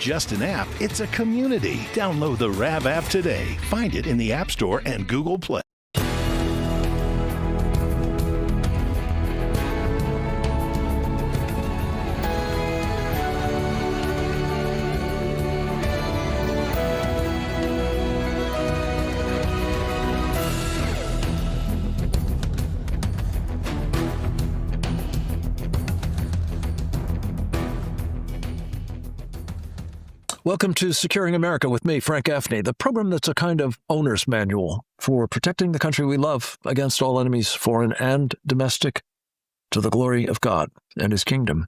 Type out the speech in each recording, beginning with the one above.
just an app, it's a community. Download the RAV app today. Find it in the App Store and Google Play. Welcome to Securing America with me, Frank Gaffney, the program that's a kind of owner's manual for protecting the country we love against all enemies, foreign and domestic, to the glory of God and his kingdom.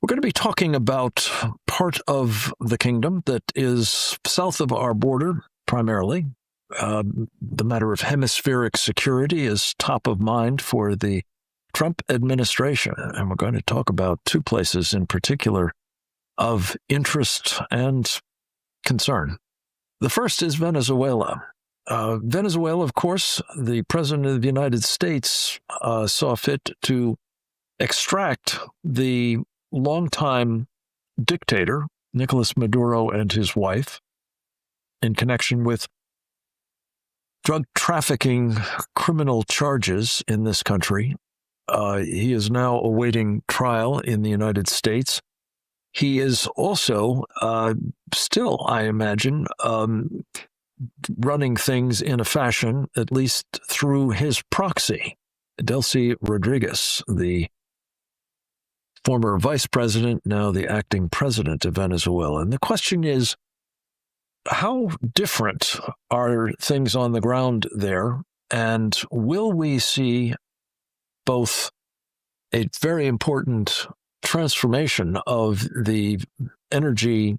We're going to be talking about part of the kingdom that is south of our border, primarily. The matter of hemispheric security is top of mind for the Trump administration, and we're going to talk about two places in particular of interest and concern. The first is Venezuela. Venezuela, of course, the President of the United States saw fit to extract the longtime dictator, Nicolas Maduro, and his wife in connection with drug trafficking criminal charges in this country. He is now awaiting trial in the United States. He is also still, I imagine, running things in a fashion, at least through his proxy, Delcy Rodriguez, the former vice president, now the acting president of Venezuela. And the question is, how different are things on the ground there? And will we see both a very important transformation of the energy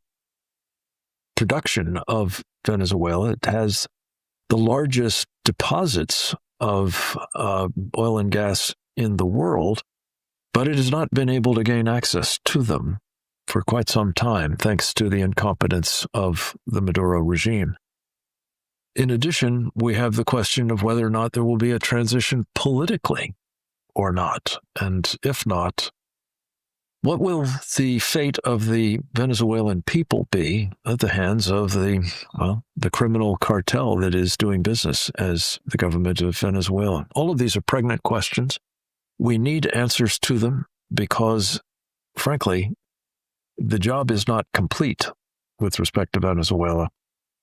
production of Venezuela? It has the largest deposits of oil and gas in the world, but it has not been able to gain access to them for quite some time, thanks to the incompetence of the Maduro regime. In addition, we have the question of whether or not there will be a transition politically or not, and if not, what will the fate of the Venezuelan people be at the hands of the criminal cartel that is doing business as the government of Venezuela? All of these are pregnant questions. We need answers to them because, frankly, the job is not complete with respect to Venezuela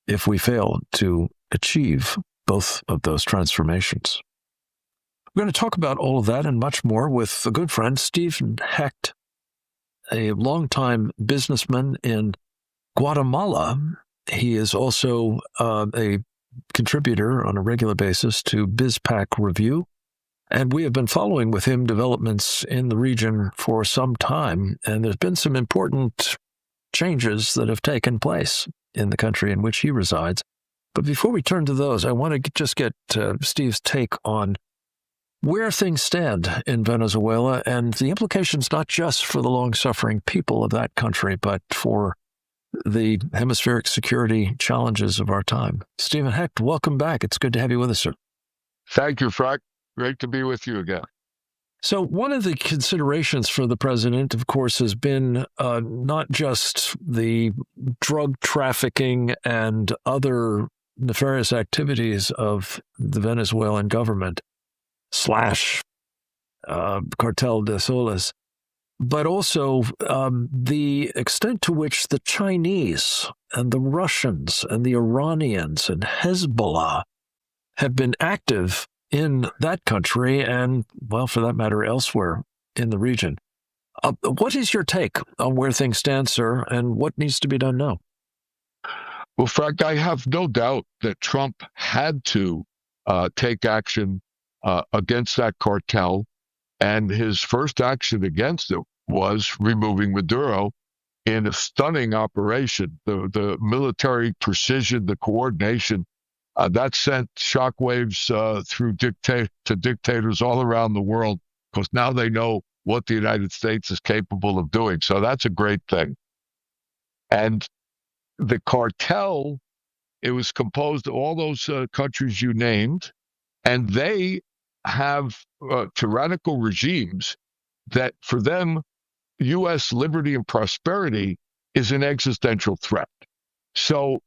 if we fail to achieve both of those transformations. We're going to talk about all of that and much more with a good friend, Stephen Hecht, a longtime businessman in Guatemala. He is also a contributor on a regular basis to BizPac Review, and we have been following with him developments in the region for some time, and there's been some important changes that have taken place in the country in which he resides. But before we turn to those, I want to just get Steve's take on where things stand in Venezuela and the implications not just for the long-suffering people of that country, but for the hemispheric security challenges of our time. Stephen Hecht, welcome back. It's good to have you with us, sir. Thank you, Frank. Great to be with you again. So one of the considerations for the president, of course, has been not just the drug trafficking and other nefarious activities of the Venezuelan government, Cartel de Soles, but also the extent to which the Chinese and the Russians and the Iranians and Hezbollah have been active in that country and, well, for that matter, elsewhere in the region. What is your take on where things stand, sir, and what needs to be done now? Well, Frank, I have no doubt that Trump had to take action against that cartel, and his first action against it was removing Maduro in a stunning operation. The military precision, the coordination, that sent shockwaves through to dictators all around the world, because now they know what the United States is capable of doing. So that's a great thing. And the cartel, it was composed of all those countries you named, and they have tyrannical regimes that, for them, U.S. liberty and prosperity is an existential threat. So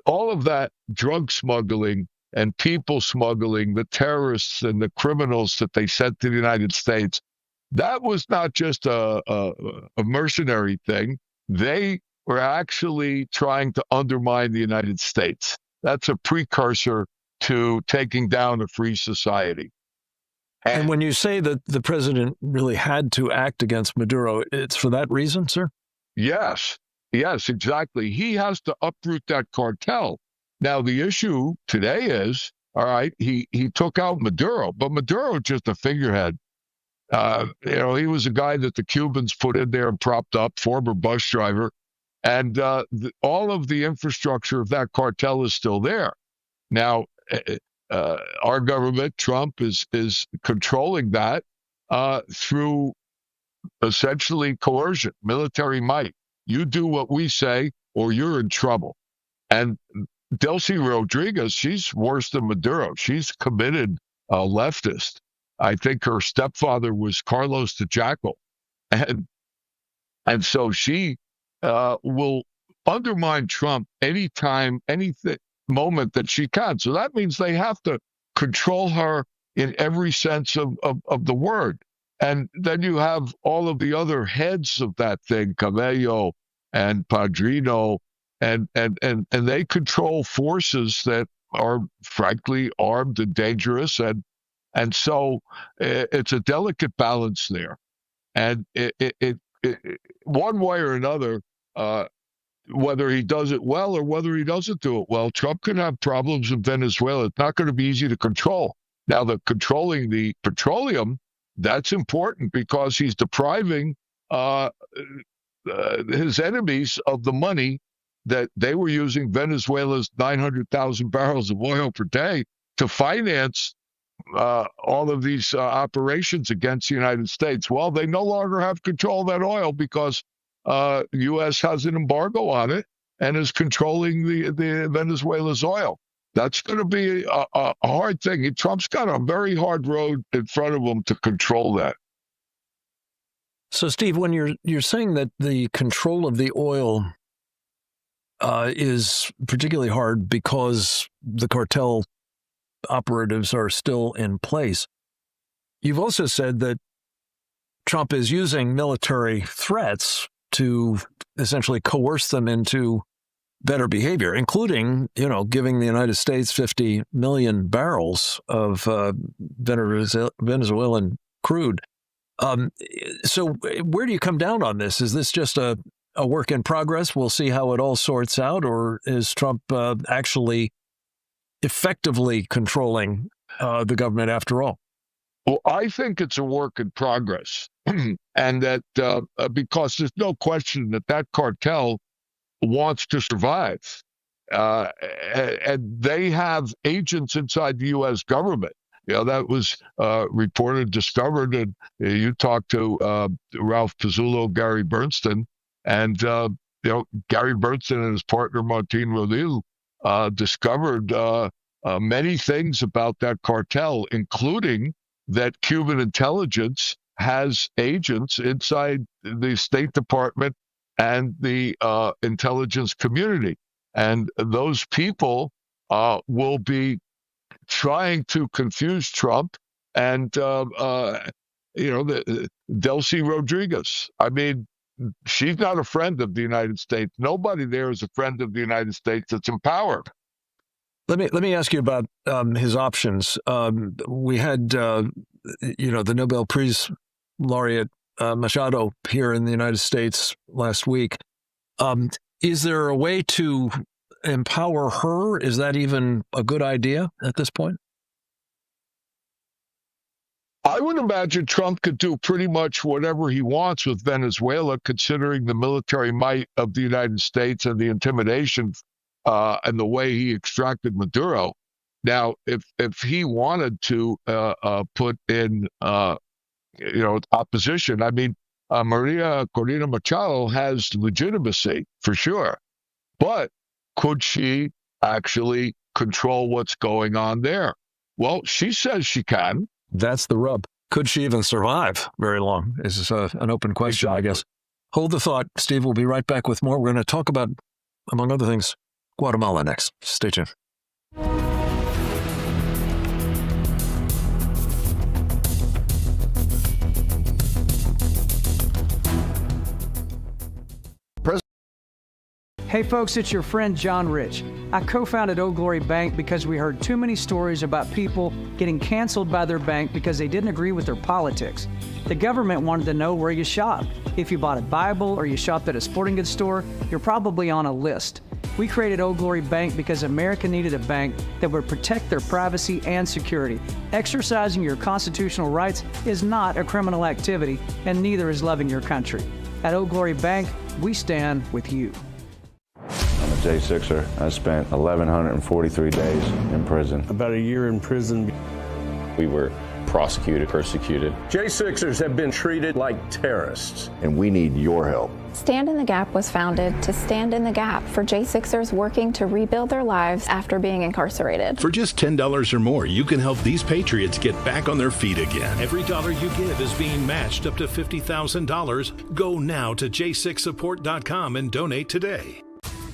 all of that drug smuggling and people smuggling, the terrorists and the criminals that they sent to the United States, that was not just a mercenary thing. They were actually trying to undermine the United States. That's a precursor to taking down a free society. And when you say that the president really had to act against Maduro, it's for that reason, sir? Yes, exactly. He has to uproot that cartel. Now, the issue today is, all right, he took out Maduro, but Maduro just a figurehead. He was a guy that the Cubans put in there and propped up, former bus driver. And all of the infrastructure of that cartel is still there. Now, our government, Trump, is controlling that through essentially coercion, military might. You do what we say or you're in trouble. And Delcy Rodriguez, she's worse than Maduro. She's committed leftist. I think her stepfather was Carlos the Jackal. And so she will undermine Trump anytime, anything moment that she can. So that means they have to control her in every sense of the word. And then you have all of the other heads of that thing, Cabello and Padrino, and they control forces that are frankly armed and dangerous. And so it's a delicate balance there. And it one way or another, whether he does it well or whether he doesn't do it well, Trump could have problems in Venezuela. It's not going to be easy to control. Now, controlling the petroleum, that's important because he's depriving his enemies of the money that they were using Venezuela's 900,000 barrels of oil per day to finance all of these operations against the United States. Well, they no longer have control of that oil because the U.S. has an embargo on it and is controlling the Venezuela's oil. That's going to be a hard thing. Trump's got a very hard road in front of him to control that. So, Steve, when you're saying that the control of the oil is particularly hard because the cartel operatives are still in place, you've also said that Trump is using military threats to essentially coerce them into better behavior, including, giving the United States 50 million barrels of Venezuelan crude. So where do you come down on this? Is this just a work in progress? We'll see how it all sorts out, or is Trump actually effectively controlling the government after all? Well, I think it's a work in progress. And that because there's no question that cartel wants to survive. And they have agents inside the U.S. government. That was discovered, and you talked to Ralph Pizzullo, Gary Bernstein, and Gary Bernstein and his partner Martin Rodil discovered many things about that cartel, including that Cuban intelligence has agents inside the State Department and the intelligence community. And those people will be trying to confuse Trump and, Delcy Rodriguez. I mean, she's not a friend of the United States. Nobody there is a friend of the United States that's in power. Let me ask you about his options. We had, the Nobel Peace Laureate Machado here in the United States last week. Is there a way to empower her? Is that even a good idea at this point? I would imagine Trump could do pretty much whatever he wants with Venezuela, considering the military might of the United States and the intimidation and the way he extracted Maduro. Now, if he wanted to put in, opposition, I mean, Maria Corina Machado has legitimacy for sure, but could she actually control what's going on there? Well, she says she can. That's the rub. Could she even survive very long? Is an open question, exactly. I guess. Hold the thought. Steve will be right back with more. We're going to talk about, among other things, Guatemala next. Stay tuned. Hey folks, it's your friend John Rich. I co-founded Old Glory Bank because we heard too many stories about people getting canceled by their bank because they didn't agree with their politics. The government wanted to know where you shopped. If you bought a Bible or you shopped at a sporting goods store, you're probably on a list. We created Old Glory Bank because America needed a bank that would protect their privacy and security. Exercising your constitutional rights is not a criminal activity, and neither is loving your country. At Old Glory Bank, we stand with you. I'm a J6er. I spent 1,143 days in prison. About a year in prison. We were prosecuted, persecuted. J6ers have been treated like terrorists. And we need your help. Stand in the Gap was founded to stand in the gap for J6ers working to rebuild their lives after being incarcerated. For just $10 or more, you can help these patriots get back on their feet again. Every dollar you give is being matched up to $50,000. Go now to j6support.com and donate today.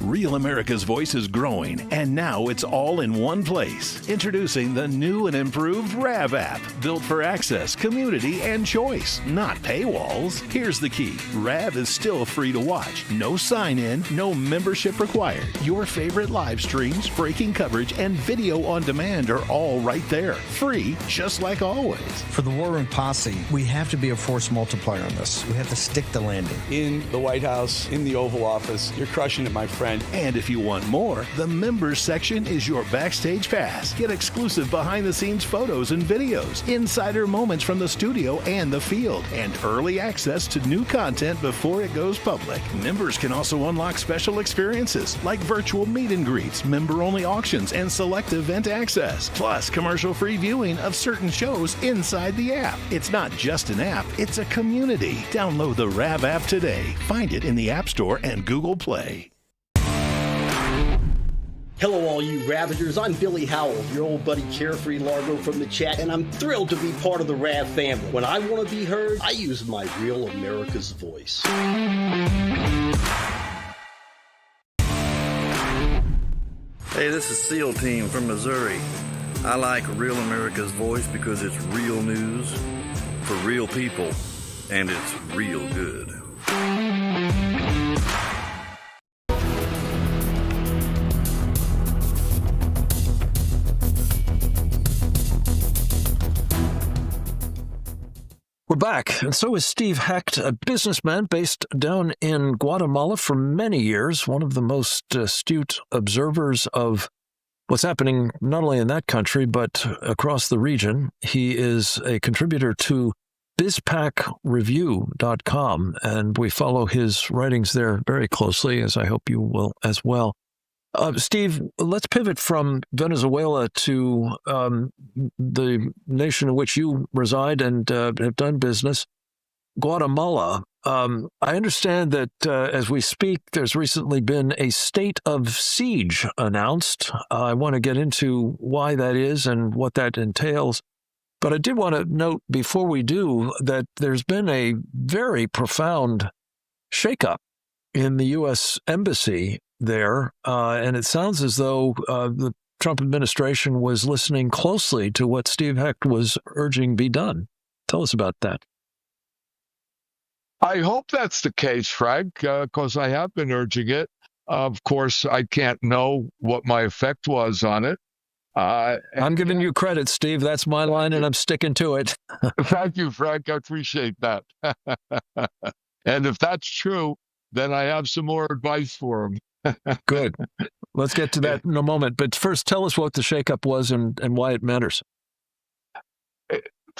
Real America's Voice is growing, and now it's all in one place. Introducing the new and improved RAV app, built for access, community, and choice, not paywalls. Here's the key. RAV is still free to watch. No sign-in, no membership required. Your favorite live streams, breaking coverage, and video on demand are all right there. Free, just like always. For the War Room Posse, we have to be a force multiplier on this. We have to stick the landing. In the White House, in the Oval Office, you're crushing it, my friend. And if you want more, the members section is your backstage pass. Get exclusive behind-the-scenes photos and videos, insider moments from the studio and the field, and early access to new content before it goes public. Members can also unlock special experiences like virtual meet and greets, member-only auctions, and select event access, plus commercial-free viewing of certain shows inside the app. It's not just an app, it's a community. Download the RAV app today. Find it in the App Store and Google Play. Hello, all you Ravagers. I'm Billy Howell, your old buddy Carefree Largo from the chat, and I'm thrilled to be part of the Rav family. When I want to be heard, I use my Real America's Voice. Hey, this is SEAL Team from Missouri. I like Real America's Voice because it's real news for real people, and it's real good. We're back, and so is Steve Hecht, a businessman based down in Guatemala for many years, one of the most astute observers of what's happening not only in that country, but across the region. He is a contributor to bizpackreview.com, and we follow his writings there very closely, as I hope you will as well. Steve, let's pivot from Venezuela to the nation in which you reside and have done business, Guatemala. I understand that as we speak, there's recently been a state of siege announced. I want to get into why that is and what that entails. But I did want to note before we do that there's been a very profound shakeup in the U.S. Embassy there, and it sounds as though the Trump administration was listening closely to what Steve Hecht was urging be done. Tell us about that. I hope that's the case, Frank, because I have been urging it. Of course, I can't know what my effect was on it. I'm giving you credit, Steve. That's my line, and I'm sticking to it. Thank you, Frank. I appreciate that. And if that's true, then I have some more advice for him. Good. Let's get to that in a moment. But first, tell us what the shakeup was and why it matters.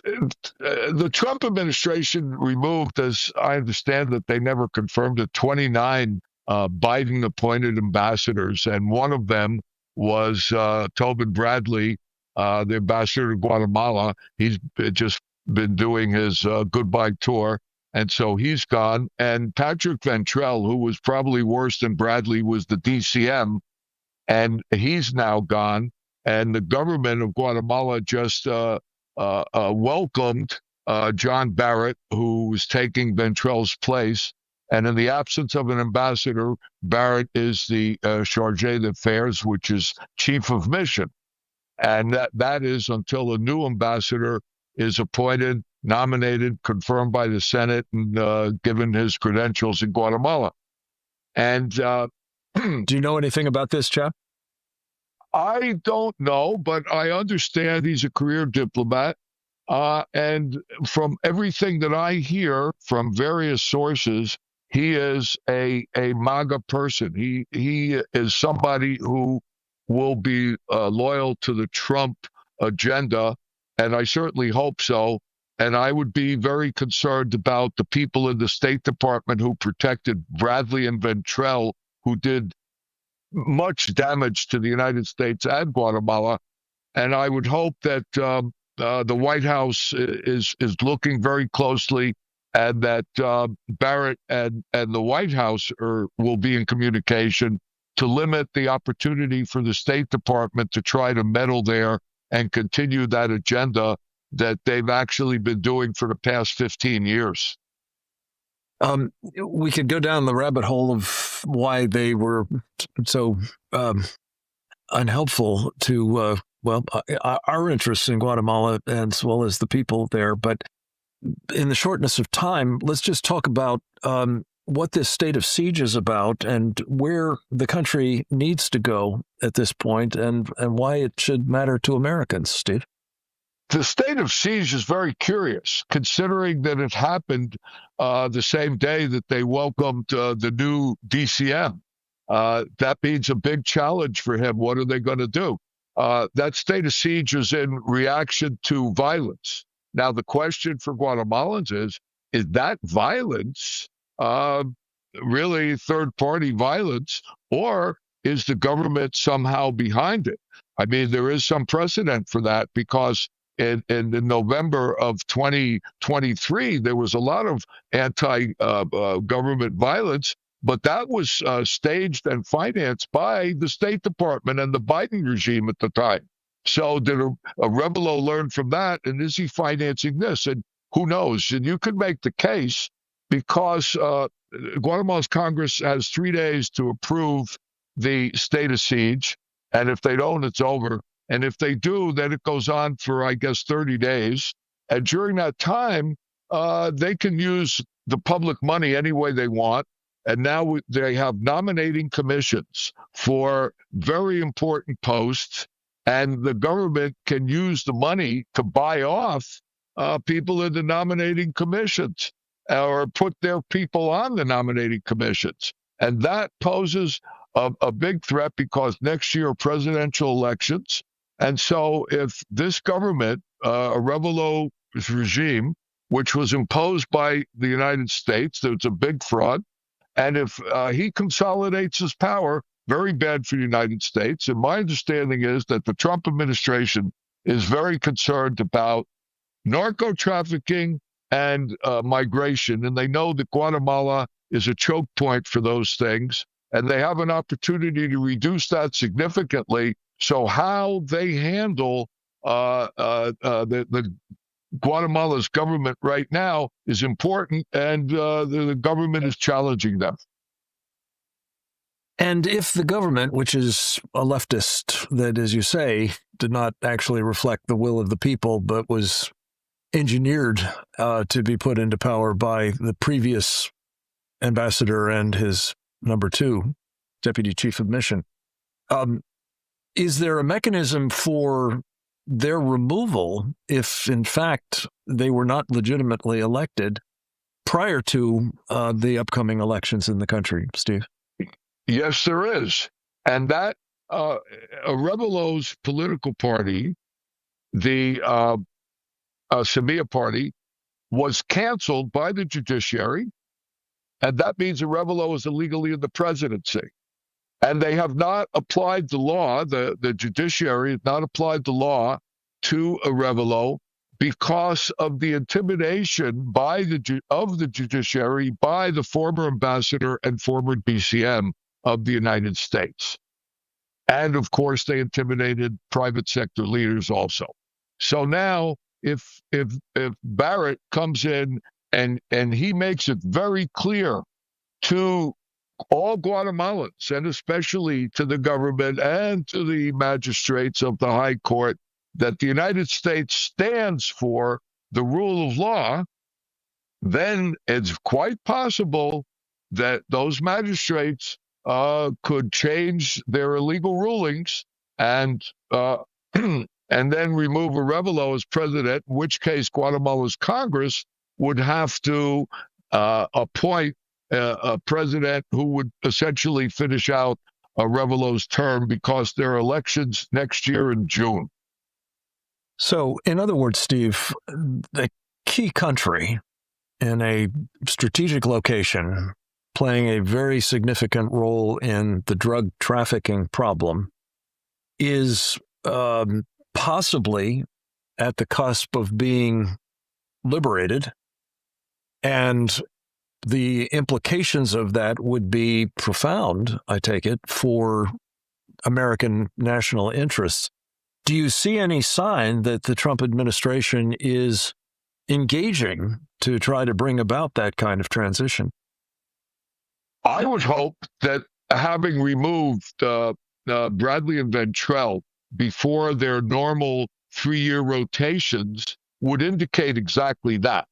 The Trump administration removed, as I understand it, they never confirmed it, 29 Biden-appointed ambassadors, and one of them was Tobin Bradley, the ambassador to Guatemala. He's just been doing his goodbye tour. And so he's gone. And Patrick Ventrell, who was probably worse than Bradley, was the DCM. And he's now gone. And the government of Guatemala just welcomed John Barrett, who was taking Ventrell's place. And in the absence of an ambassador, Barrett is the chargé d'affaires, which is chief of mission. And that is until a new ambassador is appointed, nominated, confirmed by the Senate, and given his credentials in Guatemala. And do you know anything about this, chap? I don't know, but I understand he's a career diplomat. And from everything that I hear from various sources, he is a MAGA person. He is somebody who will be loyal to the Trump agenda, and I certainly hope so. And I would be very concerned about the people in the State Department who protected Bradley and Ventrell, who did much damage to the United States and Guatemala. And I would hope that the White House is looking very closely, and that Barrett and the White House will be in communication to limit the opportunity for the State Department to try to meddle there and continue that agenda that they've actually been doing for the past 15 years. We could go down the rabbit hole of why they were so unhelpful to, our interests in Guatemala as well as the people there. But in the shortness of time, let's just talk about what this state of siege is about and where the country needs to go at this point, and why it should matter to Americans, Steve. The state of siege is very curious, considering that it happened the same day that they welcomed the new DCM. That means a big challenge for him. What are they going to do? That state of siege is in reaction to violence. Now, the question for Guatemalans is that violence really third-party violence, or is the government somehow behind it? I mean, there is some precedent for that, because in November of 2023, there was a lot of anti-government violence, but that was staged and financed by the State Department and the Biden regime at the time. So did a Rebelo learn from that, and is he financing this? And who knows? And you could make the case, because Guatemala's Congress has 3 days to approve the state of siege, and if they don't, it's over. And if they do, then it goes on for, I guess, 30 days. And during that time, they can use the public money any way they want. And now they have nominating commissions for very important posts, and the government can use the money to buy off people in the nominating commissions, or put their people on the nominating commissions. And that poses a big threat, because next year are presidential elections. And so if this government, a Rebelo regime, which was imposed by the United States, there's a big fraud. And if he consolidates his power, very bad for the United States. And my understanding is that the Trump administration is very concerned about narco trafficking and migration. And they know that Guatemala is a choke point for those things. And they have an opportunity to reduce that significantly. So how they handle the Guatemala's government right now is important, and the government is challenging them. And if the government, which is a leftist that, as you say, did not actually reflect the will of the people, but was engineered to be put into power by the previous ambassador and his number two, deputy chief of mission, is there a mechanism for their removal if, in fact, they were not legitimately elected prior to the upcoming elections in the country, Steve? Yes, there is. And that Rebelo's political party, the Semilla Party, was canceled by the judiciary. And that means Rebelo is illegally in the presidency. And they have not applied the law, the judiciary has not applied the law to Rebelo because of the intimidation of the judiciary by the former ambassador and former DCM of the United States. And of course, they intimidated private sector leaders also. So now, if Barrett comes in and he makes it very clear to all Guatemalans, and especially to the government and to the magistrates of the High Court, that the United States stands for the rule of law, then it's quite possible that those magistrates could change their illegal rulings and and then remove Arevalo as president, in which case Guatemala's Congress would have to appoint a president who would essentially finish out Arevalo's term, because there are elections next year in June. So, in other words, Steve, the key country in a strategic location playing a very significant role in the drug trafficking problem is possibly at the cusp of being liberated, and the implications of that would be profound, I take it, for American national interests. Do you see any sign that the Trump administration is engaging to try to bring about that kind of transition? I would hope that having removed Bradley and Ventrell before their normal 3-year rotations would indicate exactly that.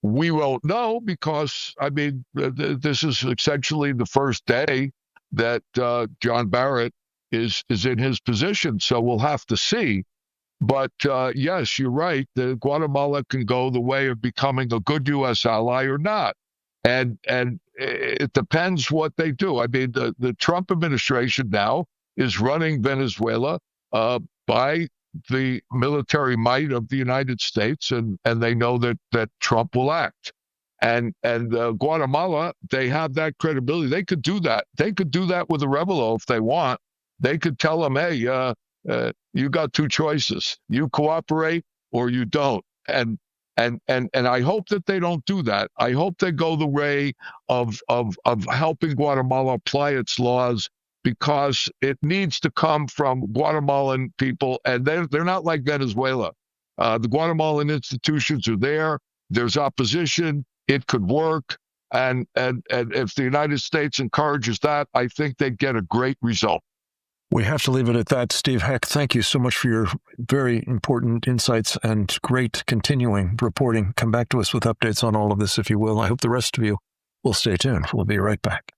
We won't know because, I mean, this is essentially the first day that John Barrett is in his position, so we'll have to see. But yes, you're right. Guatemala can go the way of becoming a good U.S. ally or not. And it depends what they do. I mean, the Trump administration now is running Venezuela by the military might of the United States, and they know that Trump will act. And Guatemala, they have that credibility. They could do that. They could do that with Arevalo if they want. They could tell him, hey, you got two choices. You cooperate or you don't. And I hope that they don't do that. I hope they go the way of helping Guatemala apply its laws, because it needs to come from Guatemalan people, and they're not like Venezuela. The Guatemalan institutions are there. There's opposition. It could work. And if the United States encourages that, I think they'd get a great result. We have to leave it at that. Steve Heck, thank you so much for your very important insights and great continuing reporting. Come back to us with updates on all of this, if you will. I hope the rest of you will stay tuned. We'll be right back.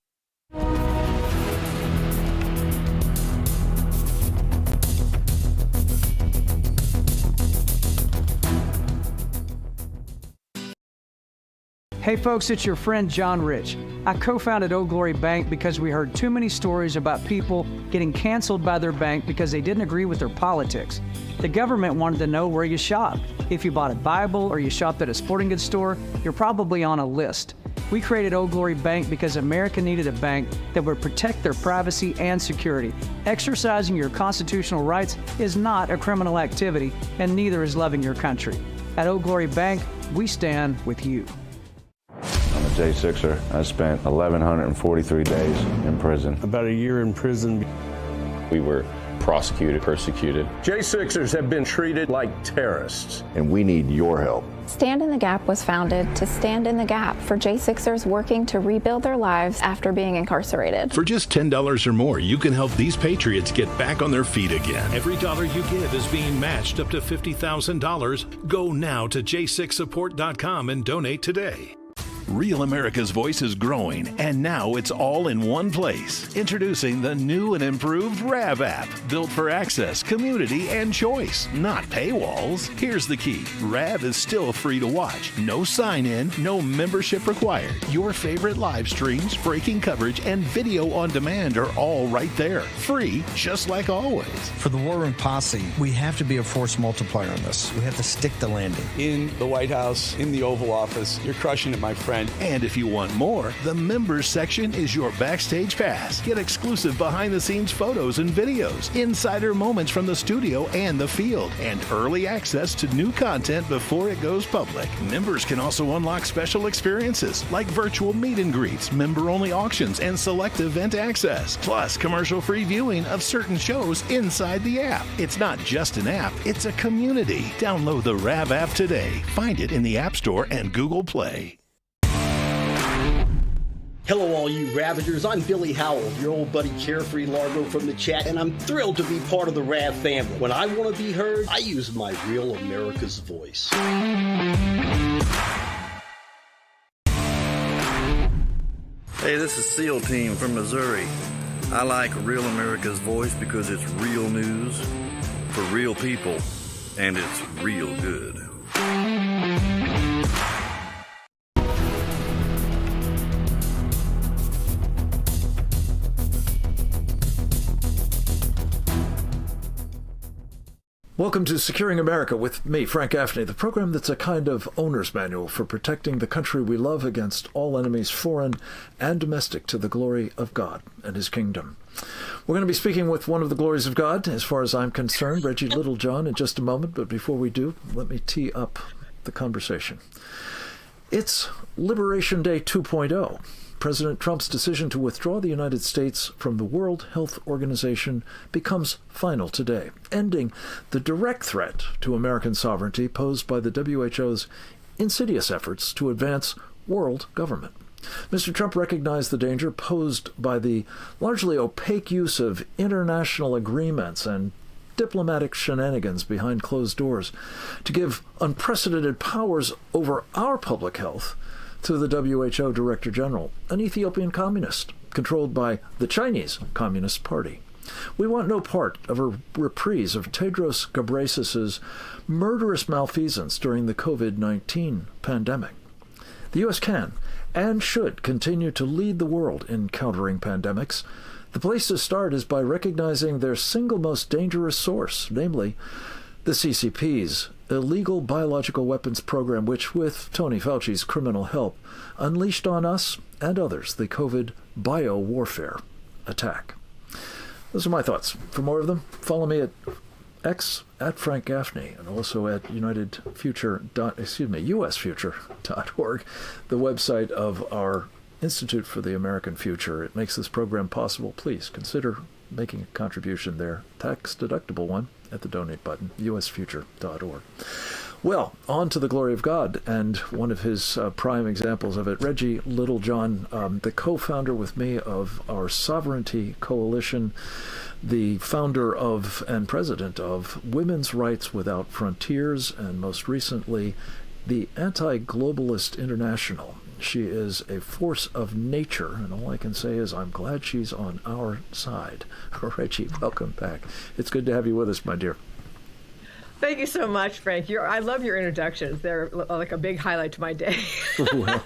Hey folks, it's your friend John Rich. I co-founded Old Glory Bank because we heard too many stories about people getting canceled by their bank because they didn't agree with their politics. The government wanted to know where you shopped. If you bought a Bible or you shopped at a sporting goods store, you're probably on a list. We created Old Glory Bank because America needed a bank that would protect their privacy and security. Exercising your constitutional rights is not a criminal activity, and neither is loving your country. At Old Glory Bank, we stand with you. I'm a J6er. I spent 1,143 days in prison. About a year in prison. We were prosecuted, persecuted. J6ers have been treated like terrorists. And we need your help. Stand in the Gap was founded to stand in the gap for J6ers working to rebuild their lives after being incarcerated. For just $10 or more, you can help these patriots get back on their feet again. Every dollar you give is being matched up to $50,000. Go now to j6support.com and donate today. Real America's Voice is growing, and now it's all in one place. Introducing the new and improved RAV app, built for access, community, and choice, not paywalls. Here's the key. RAV is still free to watch. No sign-in, no membership required. Your favorite live streams, breaking coverage, and video on demand are all right there. Free, just like always. For the War Room Posse, we have to be a force multiplier on this. We have to stick the landing. In the White House, in the Oval Office, you're crushing it, my friend. And if you want more, the members section is your backstage pass. Get exclusive behind-the-scenes photos and videos, insider moments from the studio and the field, and early access to new content before it goes public. Members can also unlock special experiences like virtual meet and greets, member-only auctions, and select event access, plus commercial-free viewing of certain shows inside the app. It's not just an app, it's a community. Download the RAV app today. Find it in the App Store and Google Play. Hello, all you Ravagers. I'm Billy Howell, your old buddy Carefree Largo from the chat, and I'm thrilled to be part of the Rav family. When I want to be heard, I use my real America's voice. Hey, this is SEAL Team from Missouri. I like Real America's Voice because it's real news for real people, and it's real good. Welcome to Securing America with me, Frank Gaffney, the program that's a kind of owner's manual for protecting the country we love against all enemies, foreign and domestic, to the glory of God and his kingdom. We're going to be speaking with one of the glories of God, as far as I'm concerned, Reggie Littlejohn, in just a moment. But before we do, let me tee up the conversation. It's Liberation Day 2.0. President Trump's decision to withdraw the United States from the World Health Organization becomes final today, ending the direct threat to American sovereignty posed by the WHO's insidious efforts to advance world government. Mr. Trump recognized the danger posed by the largely opaque use of international agreements and diplomatic shenanigans behind closed doors to give unprecedented powers over our public health to the WHO Director General, an Ethiopian communist controlled by the Chinese Communist Party. We want no part of a reprise of Tedros Ghebreyesus' murderous malfeasance during the COVID-19 pandemic. The U.S. can and should continue to lead the world in countering pandemics. The place to start is by recognizing their single most dangerous source, namely the CCP's illegal biological weapons program, which, with Tony Fauci's criminal help, unleashed on us and others the COVID bio-warfare attack. Those are my thoughts. For more of them, follow me at X at Frank Gaffney, and also at usfuture.org, the website of our Institute for the American Future. It makes this program possible. Please consider making a contribution there, tax-deductible one, at the donate button, usfuture.org. Well, on to the glory of God, and one of his prime examples of it, Reggie Littlejohn, the co-founder with me of our Sovereignty Coalition, the founder of and president of Women's Rights Without Frontiers, and most recently, the Anti-Globalist International. She is a force of nature, and all I can say is I'm glad she's on our side. Reggie, welcome back. It's good to have you with us, my dear. Thank you so much, Frank. I love your introductions. They're like a big highlight to my day. Well,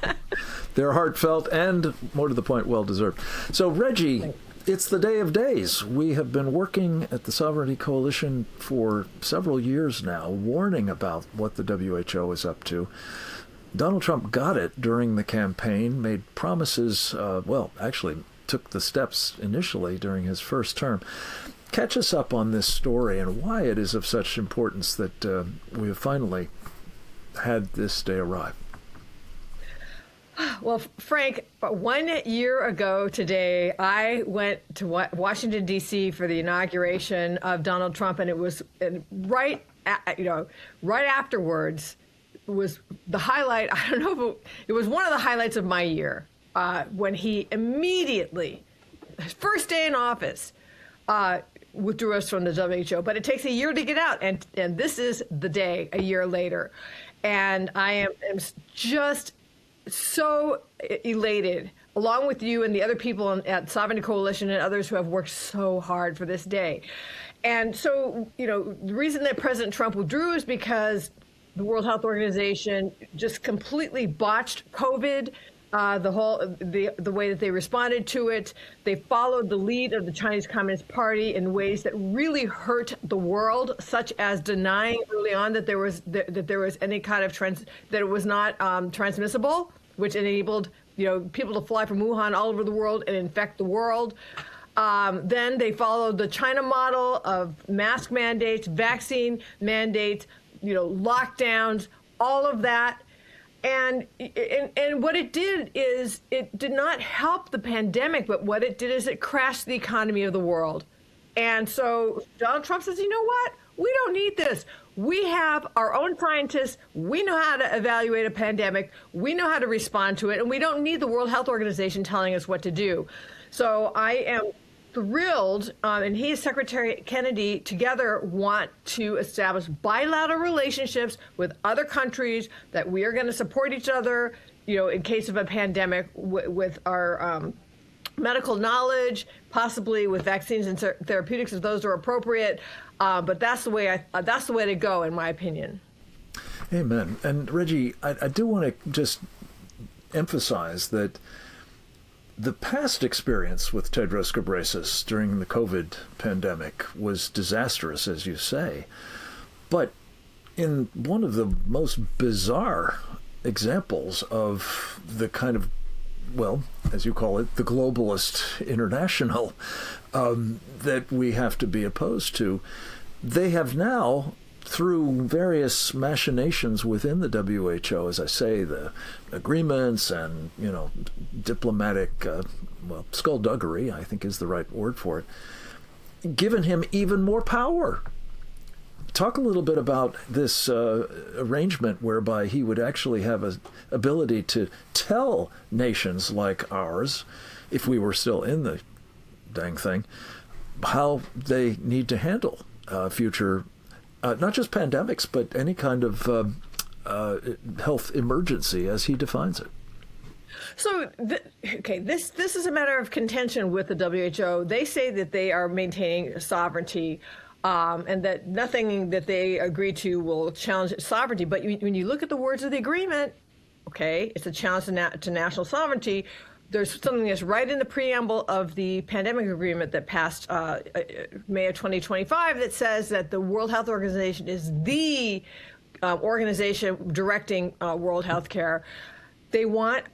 they're heartfelt and, more to the point, well-deserved. So, Reggie, it's the day of days. We have been working at the Sovereignty Coalition for several years now, warning about what the WHO is up to. Donald Trump got it during the campaign, made promises, actually took the steps initially during his first term. Catch us up on this story and why it is of such importance that we have finally had this day arrive. Well, Frank, 1 year ago today, I went to Washington, D.C. for the inauguration of Donald Trump, and it was right afterwards was the highlight. I don't know if it was one of the highlights of my year when he immediately, his first day in office, withdrew us from the WHO. But it takes a year to get out, and this is the day a year later. And I am just so elated, along with you and the other people at Sovereignty Coalition and others who have worked so hard for this day. And so, the reason that President Trump withdrew is because the World Health Organization just completely botched COVID, the way that they responded to it. They followed the lead of the Chinese Communist Party in ways that really hurt the world, such as denying early on that there was any kind of that it was not transmissible, which enabled people to fly from Wuhan all over the world and infect the world. Then they followed the China model of mask mandates, vaccine mandates, lockdowns, all of that. And what it did is it did not help the pandemic, but what it did is it crashed the economy of the world. And so Donald Trump says, you know what? We don't need this. We have our own scientists. We know how to evaluate a pandemic. We know how to respond to it. And we don't need the World Health Organization telling us what to do. So I am thrilled, and he and Secretary Kennedy together want to establish bilateral relationships with other countries, that we are going to support each other, in case of a pandemic with our medical knowledge, possibly with vaccines and therapeutics if those are appropriate. But that's the way to go, in my opinion. Amen. And Reggie, I do want to just emphasize that the past experience with Tedros Ghebreyesus during the COVID pandemic was disastrous, as you say. But in one of the most bizarre examples of the kind of, well, as you call it, the globalist international that we have to be opposed to, they have now, through various machinations within the WHO, as I say, the agreements and, diplomatic, skullduggery, I think is the right word for it, given him even more power. Talk a little bit about this arrangement whereby he would actually have an ability to tell nations like ours, if we were still in the dang thing, how they need to handle future not just pandemics, but any kind of health emergency as he defines it. So, this is a matter of contention with the WHO. They say that they are maintaining sovereignty and that nothing that they agree to will challenge sovereignty. But when you look at the words of the agreement, it's a challenge to national sovereignty. There's something that's right in the preamble of the pandemic agreement that passed May of 2025 that says that the World Health Organization is the organization directing world health care. They want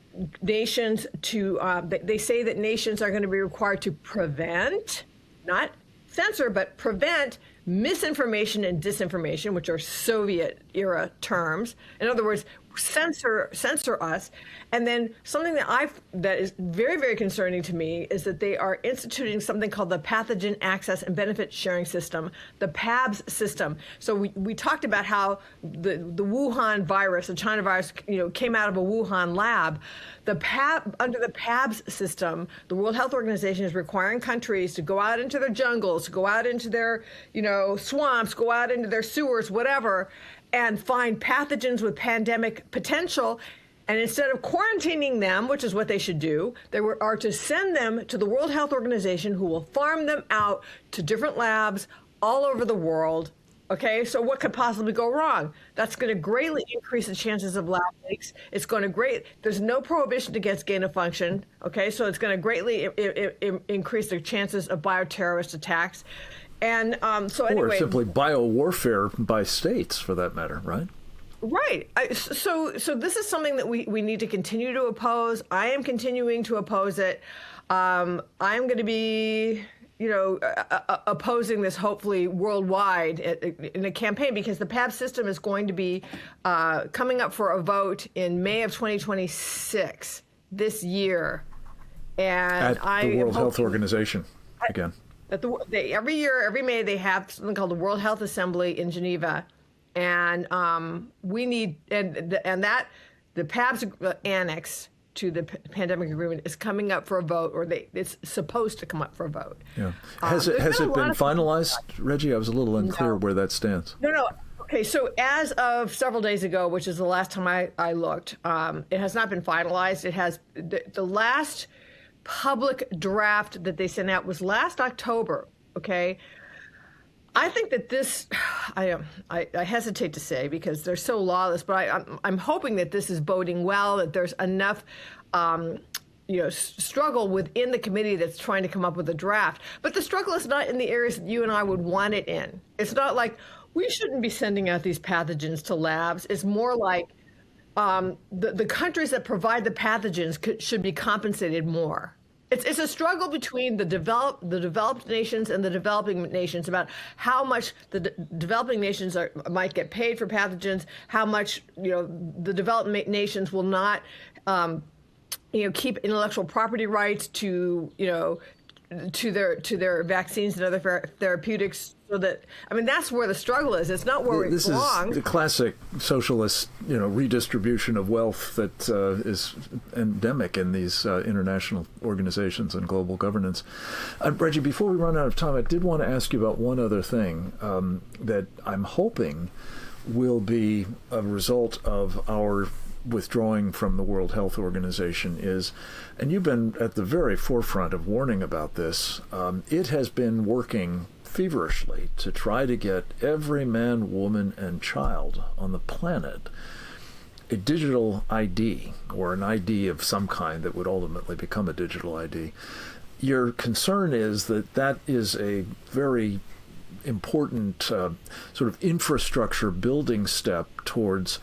nations to, they say that nations are going to be required to prevent, not censor, but prevent misinformation and disinformation, which are Soviet-era terms. In other words, censor us. And then something that is very, very concerning to me is that they are instituting something called the Pathogen Access and Benefit Sharing System, the PABS system. So we talked about how the Wuhan virus, the China virus, came out of a Wuhan lab. Under the PABS system, the World Health Organization is requiring countries to go out into their jungles, to go out into their, swamps, go out into their sewers, whatever, and find pathogens with pandemic potential. And instead of quarantining them, which is what they should do, they are to send them to the World Health Organization, who will farm them out to different labs all over the world. Okay, so what could possibly go wrong? That's going to greatly increase the chances of lab leaks. It's going to there's no prohibition against gain of function. Okay, so it's going to greatly increase the chances of bioterrorist attacks. And or simply biowarfare by states, for that matter, right? Right. So this is something that we need to continue to oppose. I am continuing to oppose it. I'm going to be, opposing this hopefully worldwide in a campaign, because the PAB system is going to be coming up for a vote in May of 2026 this year. And at the World Health Organization again. Every year, every May, they have something called the World Health Assembly in Geneva. And we need, and that the PABS annex to the pandemic agreement is coming up for a vote, or it's supposed to come up for a vote. Yeah. Has it been finalized, Reggie? I was a little unclear where that stands. No. Okay, so as of several days ago, which is the last time I looked, it has not been finalized. It has the last public draft that they sent out was last October. Okay. I think that this, I hesitate to say because they're so lawless, but I'm hoping that this is boding well, that there's enough, struggle within the committee that's trying to come up with a draft. But the struggle is not in the areas that you and I would want it in. It's not like we shouldn't be sending out these pathogens to labs. It's more like the countries that provide the pathogens should be compensated more. It's a struggle between the developed nations and the developing nations about how much the developing nations might get paid for pathogens, how much the developed nations will not keep intellectual property rights to to their vaccines and other therapeutics, so that, I mean, that's where the struggle is. It's not where we belong. This is the classic socialist, redistribution of wealth that is endemic in these international organizations and global governance. Reggie, before we run out of time, I did want to ask you about one other thing that I'm hoping will be a result of our withdrawing from the World Health Organization is, and you've been at the very forefront of warning about this, it has been working feverishly to try to get every man, woman, and child on the planet a digital ID, or an ID of some kind that would ultimately become a digital ID. Your concern is that that is a very important sort of infrastructure building step towards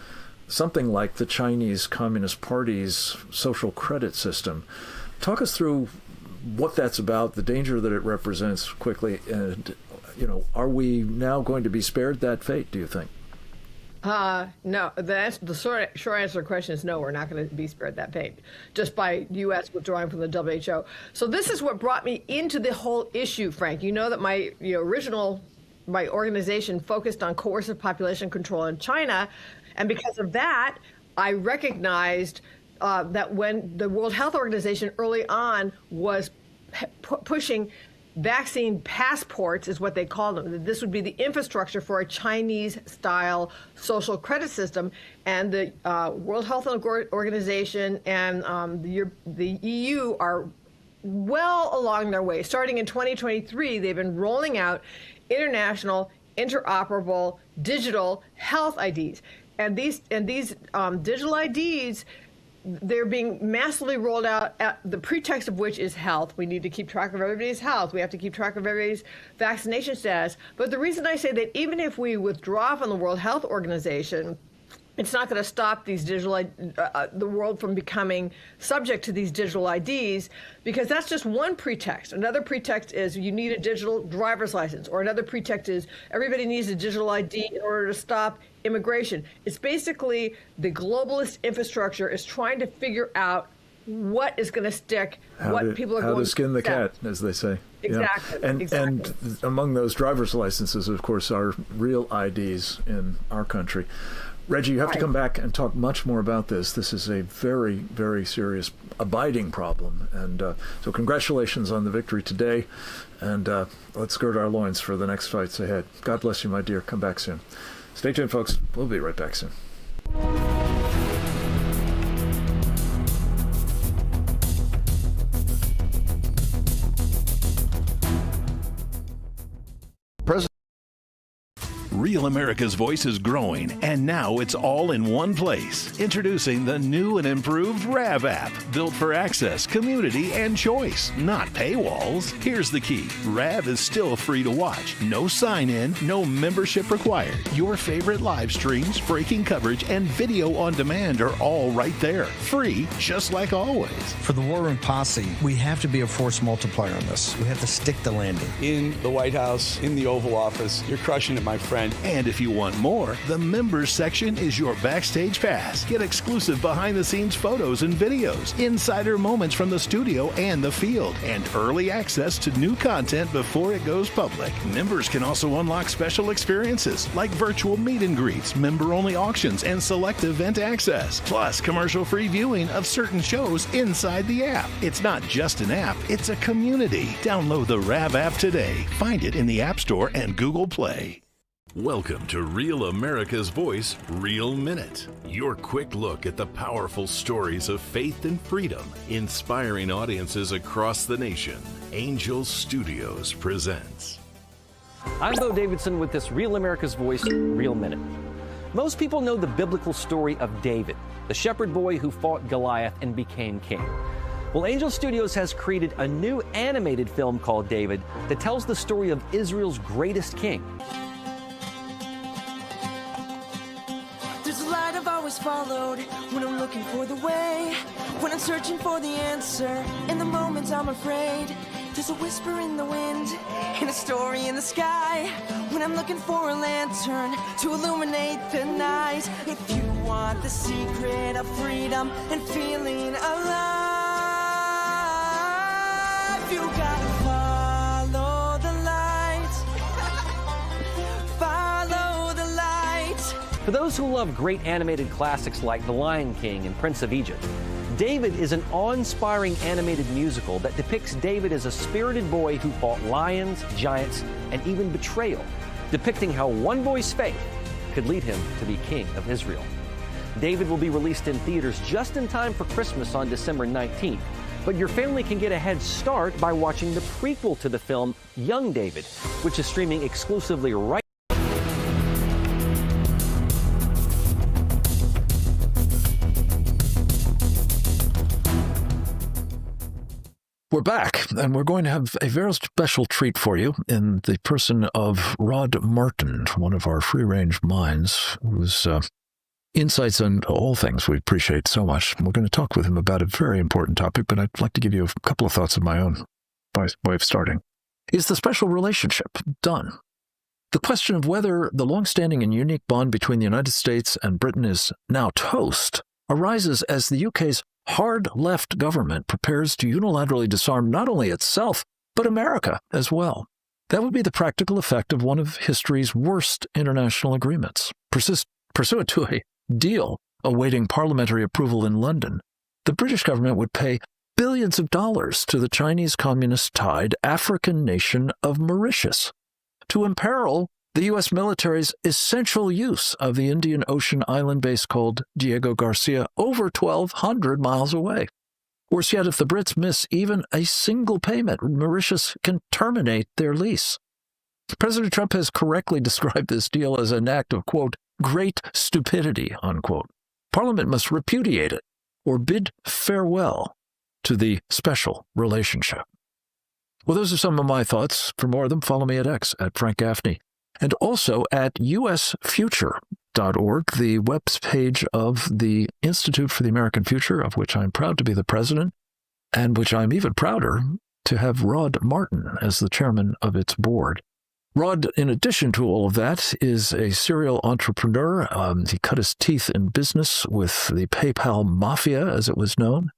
something like the Chinese Communist Party's social credit system. Talk us through what that's about, the danger that it represents quickly, and, are we now going to be spared that fate, do you think? No. The short answer to the question is no, we're not going to be spared that fate, just by U.S. withdrawing from the WHO. So this is what brought me into the whole issue, Frank. You know that my organization focused on coercive population control in China. And because of that, I recognized that when the World Health Organization early on was pushing vaccine passports, is what they called them, that this would be the infrastructure for a Chinese-style social credit system. And the World Health Organization and the EU are well along their way. Starting in 2023, they've been rolling out international, interoperable, digital health IDs. And these digital IDs, they're being massively rolled out, at the pretext of which is health. We need to keep track of everybody's health. We have to keep track of everybody's vaccination status. But the reason I say that even if we withdraw from the World Health Organization, it's not going to stop these the world from becoming subject to these digital IDs, because that's just one pretext. Another pretext is you need a digital driver's license, or another pretext is everybody needs a digital ID in order to stop immigration. It's basically the globalist infrastructure is trying to figure out what is going to stick, people are going to how to skin the cat, as they say. Exactly. Yeah. And among those driver's licenses, of course, are real IDs in our country. Reggie, you have to come back and talk much more about this. This is a very, very serious, abiding problem. And so congratulations on the victory today. And let's gird our loins for the next fights ahead. God bless you, my dear. Come back soon. Stay tuned, folks. We'll be right back soon. Real America's Voice is growing, and now it's all in one place. Introducing the new and improved RAV app, built for access, community, and choice, not paywalls. Here's the key. RAV is still free to watch. No sign-in, no membership required. Your favorite live streams, breaking coverage, and video on demand are all right there. Free, just like always. For the War Room Posse, we have to be a force multiplier on this. We have to stick the landing. In the White House, in the Oval Office, you're crushing it, my friend. And if you want more, the members section is your backstage pass. Get exclusive behind-the-scenes photos and videos, insider moments from the studio and the field, and early access to new content before it goes public. Members can also unlock special experiences like virtual meet and greets, member-only auctions, and select event access, plus commercial-free viewing of certain shows inside the app. It's not just an app, it's a community. Download the RAV app today. Find it in the App Store and Google Play. Welcome to Real America's Voice, Real Minute. Your quick look at the powerful stories of faith and freedom, inspiring audiences across the nation. Angel Studios presents. I'm Bo Davidson with this Real America's Voice, Real Minute. Most people know the biblical story of David, the shepherd boy who fought Goliath and became king. Well, Angel Studios has created a new animated film called David that tells the story of Israel's greatest king. Followed when I'm looking for the way, when I'm searching for the answer, in the moments I'm afraid. There's a whisper in the wind and a story in the sky, when I'm looking for a lantern to illuminate the night. If you want the secret of freedom and feeling alive, you gotta find For those who love great animated classics like The Lion King and Prince of Egypt, David is an awe-inspiring animated musical that depicts David as a spirited boy who fought lions, giants, and even betrayal, depicting how one boy's faith could lead him to be king of Israel. David will be released in theaters just in time for Christmas on December 19th, but your family can get a head start by watching the prequel to the film, Young David, which is streaming exclusively right. We're back, and we're going to have a very special treat for you in the person of Rod Martin, one of our free-range minds, whose insights on all things we appreciate so much. We're going to talk with him about a very important topic, but I'd like to give you a couple of thoughts of my own by way of starting. Is the special relationship done? The question of whether the long-standing and unique bond between the United States and Britain is now toast arises as the UK's hard-left government prepares to unilaterally disarm not only itself, but America as well. That would be the practical effect of one of history's worst international agreements. Pursuant to a deal awaiting parliamentary approval in London, the British government would pay billions of dollars to the Chinese communist-tied African nation of Mauritius to imperil the U.S. military's essential use of the Indian Ocean island base called Diego Garcia over 1,200 miles away. Worse yet, if the Brits miss even a single payment, Mauritius can terminate their lease. President Trump has correctly described this deal as an act of, quote, great stupidity, unquote. Parliament must repudiate it or bid farewell to the special relationship. Well, those are some of my thoughts. For more of them, follow me at X, at Frank Gaffney, and also at usfuture.org, the web page of the Institute for the American Future, of which I'm proud to be the president, and which I'm even prouder to have Rod Martin as the chairman of its board. Rod, in addition to all of that, is a serial entrepreneur. He cut his teeth in business with the PayPal Mafia, as it was known.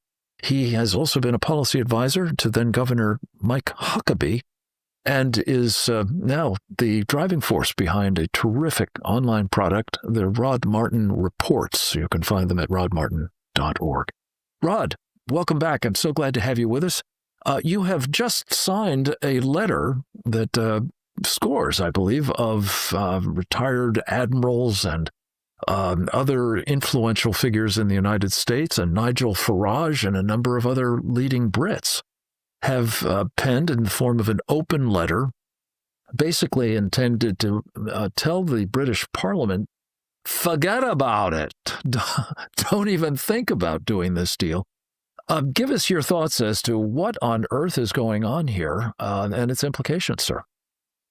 He has also been a policy advisor to then-Governor Mike Huckabee, and is now the driving force behind a terrific online product, the Rod Martin Reports. You can find them at rodmartin.org. Rod, welcome back. I'm so glad to have you with us. You have just signed a letter that scores, I believe, of retired admirals and other influential figures in the United States, and Nigel Farage and a number of other leading Brits have penned in the form of an open letter, basically intended to tell the British Parliament, forget about it. Don't even think about doing this deal. Give us your thoughts as to what on earth is going on here and its implications, sir.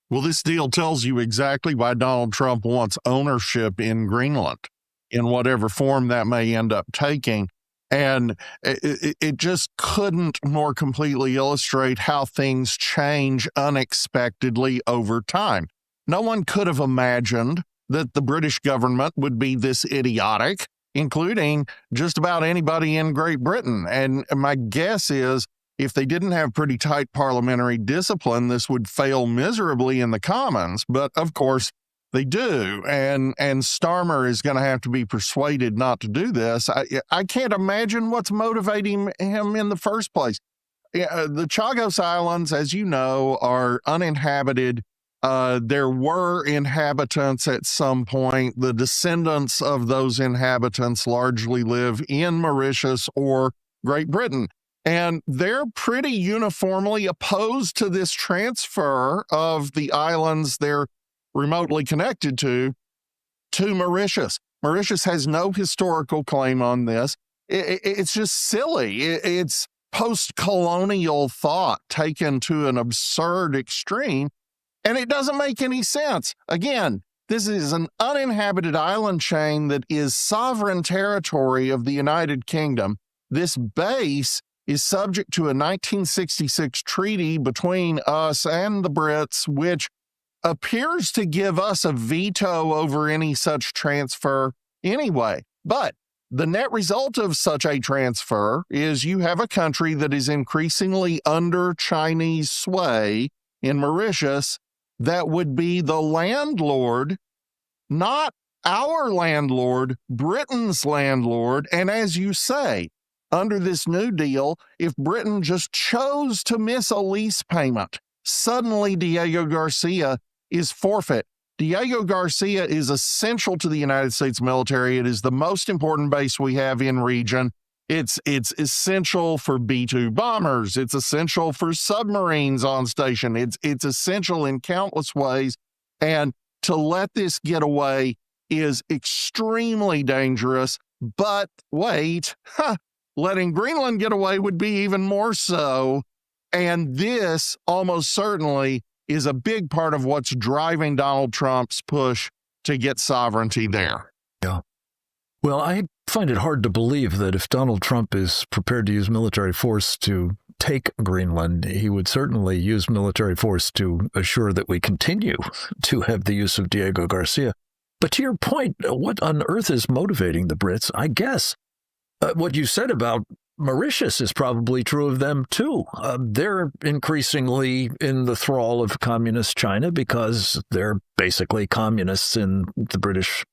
Well, this deal tells you exactly why Donald Trump wants ownership in Greenland, in whatever form that may end up taking. And it just couldn't more completely illustrate how things change unexpectedly over time. No one could have imagined that the British government would be this idiotic, including just about anybody in Great Britain. And my guess is, if they didn't have pretty tight parliamentary discipline, this would fail miserably in the Commons. But of course, they do, and Starmer is going to have to be persuaded not to do this. I can't imagine what's motivating him in the first place. The Chagos Islands, as you know, are uninhabited. There were inhabitants at some point. The descendants of those inhabitants largely live in Mauritius or Great Britain. And they're pretty uniformly opposed to this transfer of the islands they're remotely connected to Mauritius. Mauritius has no historical claim on this. It's just silly. It's post-colonial thought taken to an absurd extreme, and it doesn't make any sense. Again, this is an uninhabited island chain that is sovereign territory of the United Kingdom. This base is subject to a 1966 treaty between us and the Brits, which appears to give us a veto over any such transfer anyway. But the net result of such a transfer is you have a country that is increasingly under Chinese sway in Mauritius that would be the landlord, not our landlord, Britain's landlord. And as you say, under this New Deal, if Britain just chose to miss a lease payment, suddenly Diego Garcia is forfeit. Diego Garcia is essential to the United States military. It is the most important base we have in region. It's essential for B-2 bombers. It's essential for submarines on station. It's essential in countless ways. And to let this get away is extremely dangerous. But wait, letting Greenland get away would be even more so. And this almost certainly is a big part of what's driving Donald Trump's push to get sovereignty there. Yeah. Well, I find it hard to believe that if Donald Trump is prepared to use military force to take Greenland, he would certainly use military force to assure that we continue to have the use of Diego Garcia. But to your point, what on earth is motivating the Brits? I guess what you said about Mauritius is probably true of them, too. They're increasingly in the thrall of communist China because they're basically communists in the British,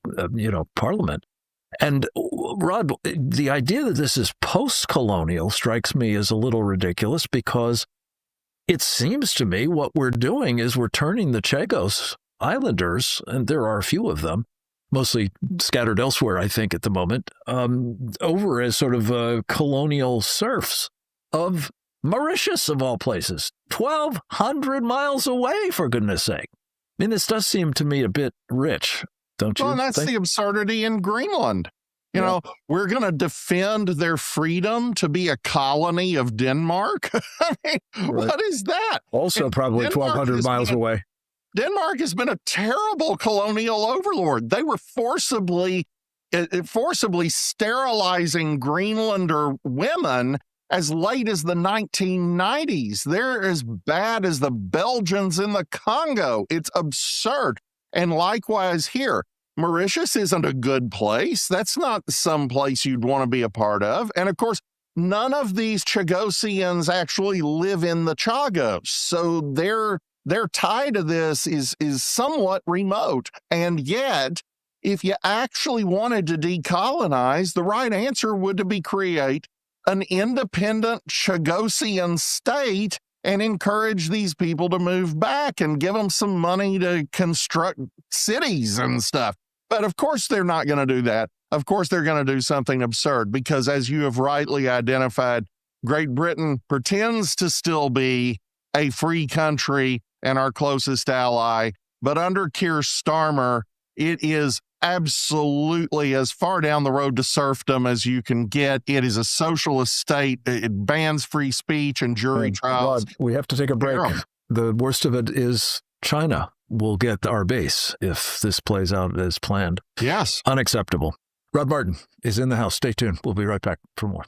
Parliament. And Rod, the idea that this is post-colonial strikes me as a little ridiculous because it seems to me what we're doing is we're turning the Chagos Islanders, and there are a few of them, mostly scattered elsewhere, I think, at the moment, over as sort of colonial serfs of Mauritius, of all places, 1,200 miles away, for goodness sake. I mean, this does seem to me a bit rich. Don't you? Well, and that's the absurdity in Greenland. You know, we're going to defend their freedom to be a colony of Denmark. I mean, what is that? Also, probably 1,200 miles away. Denmark has been a terrible colonial overlord. They were forcibly sterilizing Greenlander women as late as the 1990s. They're as bad as the Belgians in the Congo. It's absurd. And likewise here, Mauritius isn't a good place. That's not some place you'd want to be a part of. And of course, none of these Chagosians actually live in the Chagos. So their tie to this is somewhat remote. And yet, if you actually wanted to decolonize, the right answer would be create an independent Chagosian state and encourage these people to move back and give them some money to construct cities and stuff. But of course, they're not going to do that. Of course, they're going to do something absurd because, as you have rightly identified, Great Britain pretends to still be a free country and our closest ally. But under Keir Starmer, it is absolutely as far down the road to serfdom as you can get. It is a socialist state. It bans free speech and jury trials. Rod, we have to take a break. The worst of it is China will get our base if this plays out as planned. Yes. Unacceptable. Rod Martin is in the house. Stay tuned. We'll be right back for more.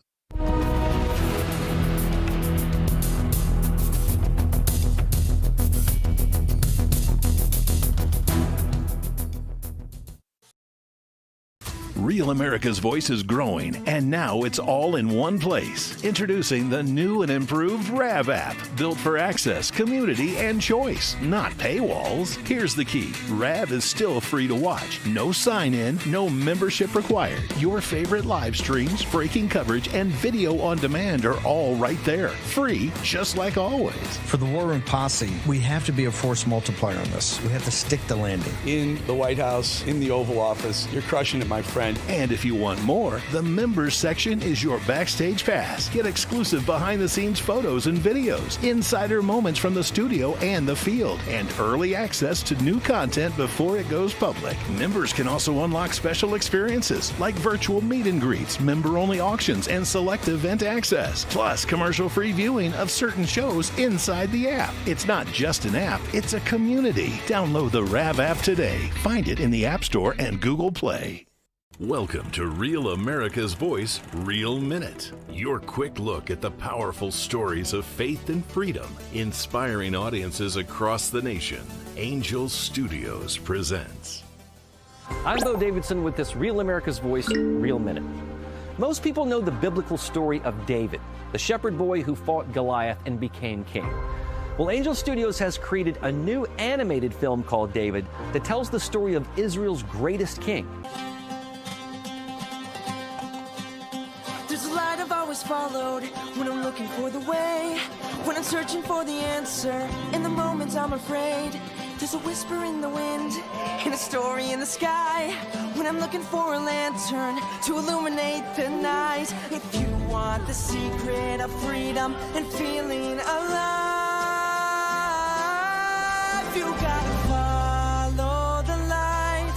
Real America's Voice is growing, and now it's all in one place. Introducing the new and improved RAV app, built for access, community, and choice, not paywalls. Here's the key. RAV is still free to watch. No sign-in, no membership required. Your favorite live streams, breaking coverage, and video on demand are all right there. Free, just like always. For the War Room Posse, we have to be a force multiplier on this. We have to stick the landing. In the White House, in the Oval Office, you're crushing it, my friend. And if you want more, the members section is your backstage pass. Get exclusive behind-the-scenes photos and videos, insider moments from the studio and the field, and early access to new content before it goes public. Members can also unlock special experiences like virtual meet and greets, member-only auctions, and select event access. Plus, commercial-free viewing of certain shows inside the app. It's not just an app, it's a community. Download the RAV app today. Find it in the App Store and Google Play. Welcome to Real America's Voice, Real Minute. Your quick look at the powerful stories of faith and freedom, inspiring audiences across the nation. Angel Studios presents. I'm Bo Davidson with this Real America's Voice, Real Minute. Most people know the biblical story of David, the shepherd boy who fought Goliath and became king. Well, Angel Studios has created a new animated film called David that tells the story of Israel's greatest king. There's a light I've always followed when I'm looking for the way, when I'm searching for the answer. In the moments I'm afraid, there's a whisper in the wind and a story in the sky. When I'm looking for a lantern to illuminate the night. If you want the secret of freedom and feeling alive, you gotta follow the light.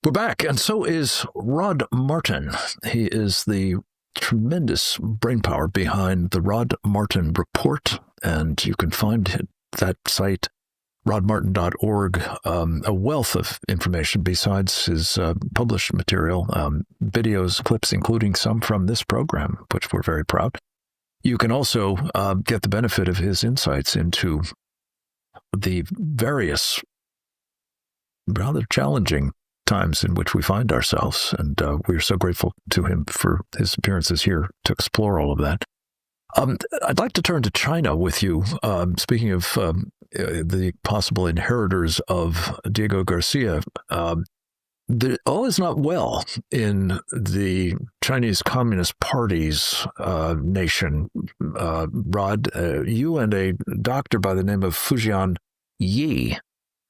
We're back, and so is Rod Martin. He is the tremendous brainpower behind the Rod Martin Report, and you can find that site, rodmartin.org, a wealth of information besides his published material, videos, clips, including some from this program, which we're very proud. You can also get the benefit of his insights into the various rather challenging times in which we find ourselves, and we're so grateful to him for his appearances here to explore all of that. I'd like to turn to China with you. Speaking of the possible inheritors of Diego Garcia, all is not well in the Chinese Communist Party's nation. Rod, you and a doctor by the name of Fujian Yi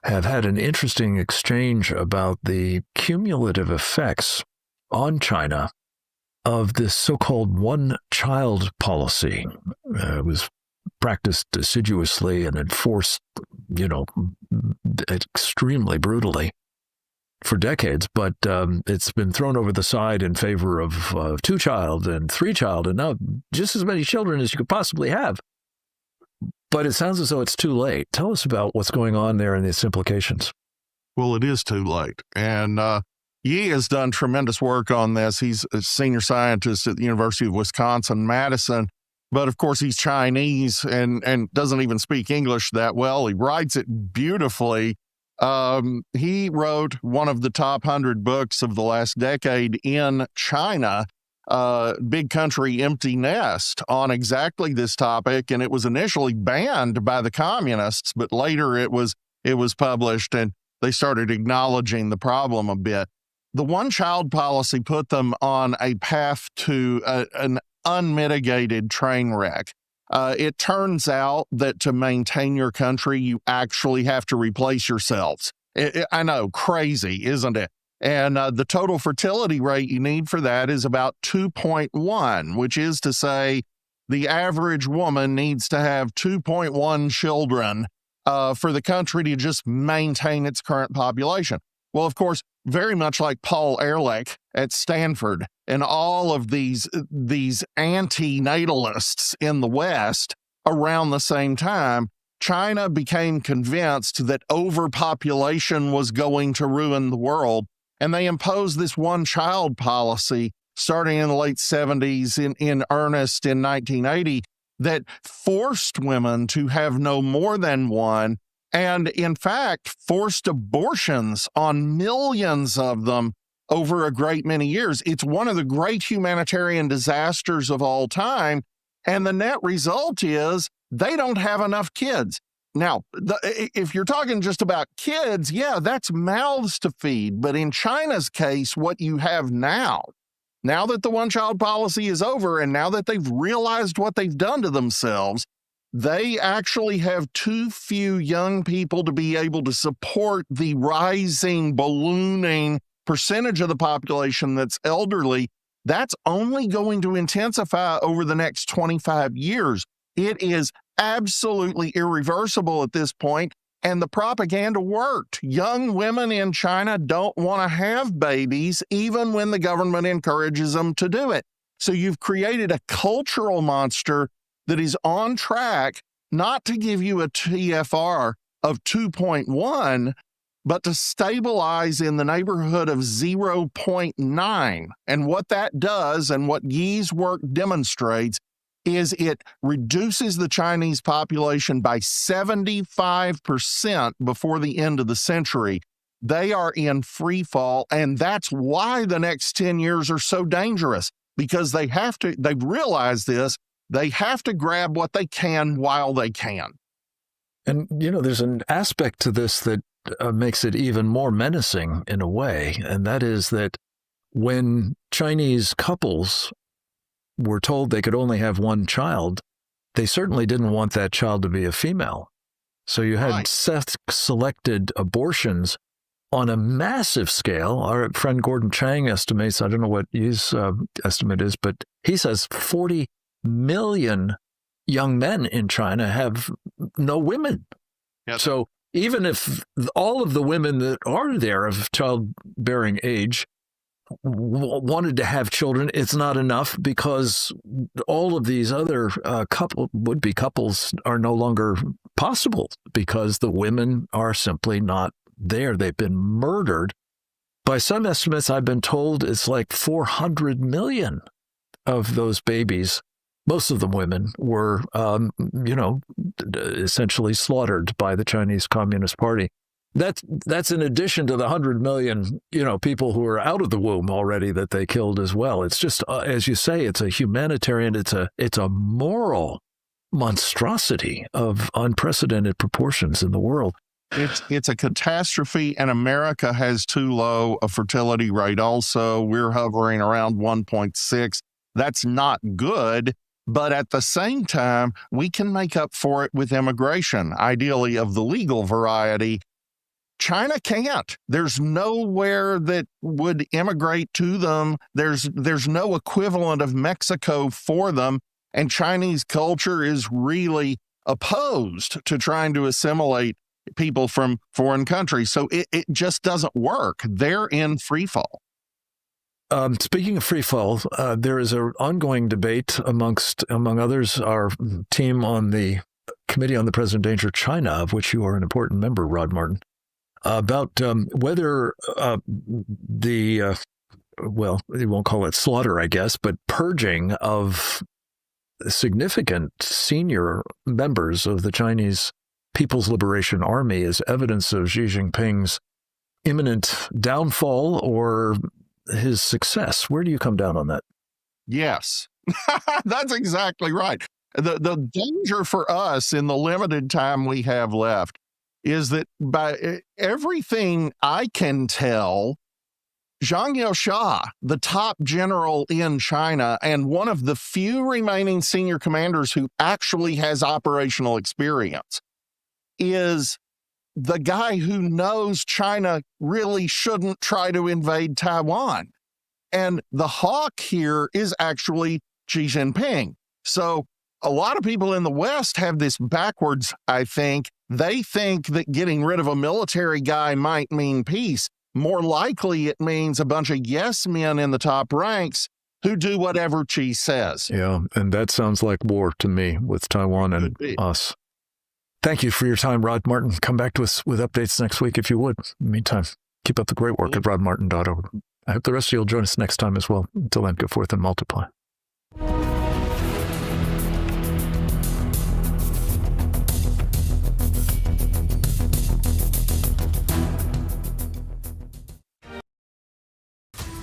have had an interesting exchange about the cumulative effects on China of this so-called one-child policy. It was practiced assiduously and enforced, extremely brutally for decades, but it's been thrown over the side in favor of two-child and three-child, and now just as many children as you could possibly have. But it sounds as though it's too late. Tell us about what's going on there and its implications. Well, it is too late. And Yi has done tremendous work on this. He's a senior scientist at the University of Wisconsin-Madison. But of course, he's Chinese and doesn't even speak English that well. He writes it beautifully. He wrote one of the top 100 books of the last decade in China, Big Country, Empty Nest, on exactly this topic. And it was initially banned by the communists, but later it was published and they started acknowledging the problem a bit. The one-child policy put them on a path to an unmitigated train wreck. It turns out that to maintain your country, you actually have to replace yourselves. I know, crazy, isn't it? And the total fertility rate you need for that is about 2.1, which is to say the average woman needs to have 2.1 children for the country to just maintain its current population. Well, of course, very much like Paul Ehrlich at Stanford and all of these anti-natalists in the West around the same time, China became convinced that overpopulation was going to ruin the world. And they imposed this one-child policy starting in the late 70s in earnest in 1980 that forced women to have no more than one, and in fact forced abortions on millions of them over a great many years. It's one of the great humanitarian disasters of all time, and the net result is they don't have enough kids. Now, if you're talking just about kids, yeah, that's mouths to feed. But in China's case, what you have now that the one-child policy is over and now that they've realized what they've done to themselves, they actually have too few young people to be able to support the rising, ballooning percentage of the population that's elderly. That's only going to intensify over the next 25 years. It is absolutely irreversible at this point, and the propaganda worked. Young women in China don't want to have babies, even when the government encourages them to do it. So you've created a cultural monster that is on track not to give you a TFR of 2.1, but to stabilize in the neighborhood of 0.9. And what that does, and what Yi's work demonstrates, is it reduces the Chinese population by 75% before the end of the century. They are in free fall, and that's why the next 10 years are so dangerous, because they've realized this. They have to grab what they can while they can. And, there's an aspect to this that makes it even more menacing in a way, and that is that when Chinese couples were told they could only have one child, they certainly didn't want that child to be a female. So you had sex-selected abortions on a massive scale. Our friend Gordon Chang estimates, I don't know what his estimate is, but he says 40 million young men in China have no women. Yes. So even if all of the women that are there of childbearing age wanted to have children, it's not enough, because all of these other would-be couples are no longer possible because the women are simply not there. They've been murdered. By some estimates, I've been told it's like 400 million of those babies, most of them women, were, essentially slaughtered by the Chinese Communist Party. That's in addition to the 100 million, people who are out of the womb already that they killed as well. It's just, as you say, it's a humanitarian, it's a moral monstrosity of unprecedented proportions in the world. It's a catastrophe, and America has too low a fertility rate also. We're hovering around 1.6. That's not good, but at the same time, we can make up for it with immigration, ideally of the legal variety. China can't. There's nowhere that would immigrate to them. There's no equivalent of Mexico for them, and Chinese culture is really opposed to trying to assimilate people from foreign countries. So it just doesn't work. They're in free fall. Speaking of free fall, there is an ongoing debate among others, our team on the Committee on the Present Danger China, of which you are an important member, Rod Martin, about whether you won't call it slaughter, I guess, but purging of significant senior members of the Chinese People's Liberation Army is evidence of Xi Jinping's imminent downfall or his success. Where do you come down on that? Yes, that's exactly right. The danger for us in the limited time we have left is that by everything I can tell, Zhang Youxia, the top general in China and one of the few remaining senior commanders who actually has operational experience, is the guy who knows China really shouldn't try to invade Taiwan. And the hawk here is actually Xi Jinping. So a lot of people in the West have this backwards, I think. They think that getting rid of a military guy might mean peace. More likely, it means a bunch of yes men in the top ranks who do whatever Xi says. Yeah, and that sounds like war to me with Taiwan and us. Thank you for your time, Rod Martin. Come back to us with updates next week if you would. In the meantime, keep up the great work at rodmartin.org. I hope the rest of you will join us next time as well. Until then, go forth and multiply.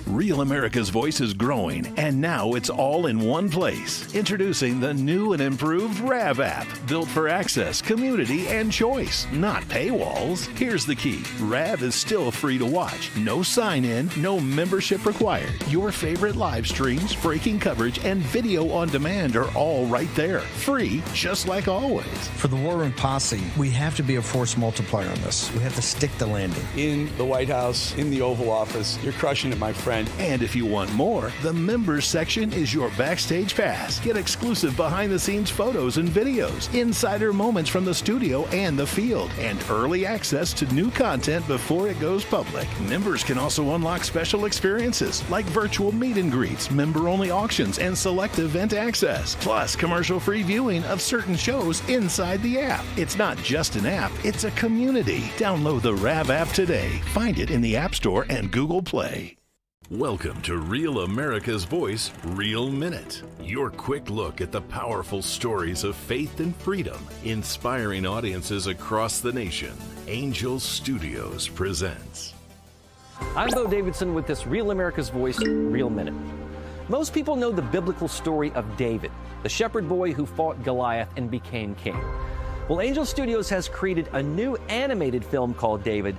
Real America's Voice is growing, and now it's all in one place. Introducing the new and improved RAV app, built for access, community, and choice, not paywalls. Here's the key. RAV is still free to watch. No sign-in, no membership required. Your favorite live streams, breaking coverage, and video on demand are all right there. Free, just like always. For the War Room Posse, we have to be a force multiplier on this. We have to stick the landing. In the White House, in the Oval Office, you're crushing it, my friend. And if you want more, the members section is your backstage pass. Get exclusive behind-the-scenes photos and videos, insider moments from the studio and the field, and early access to new content before it goes public. Members can also unlock special experiences like virtual meet and greets, member-only auctions, and select event access, plus commercial-free viewing of certain shows inside the app. It's not just an app, it's a community. Download the RAV app today. Find it in the App Store and Google Play. Welcome to Real America's Voice, Real Minute. Your quick look at the powerful stories of faith and freedom, inspiring audiences across the nation. Angel Studios presents. I'm Bo Davidson with this Real America's Voice, Real Minute. Most people know the biblical story of David, the shepherd boy who fought Goliath and became king. Well, Angel Studios has created a new animated film called David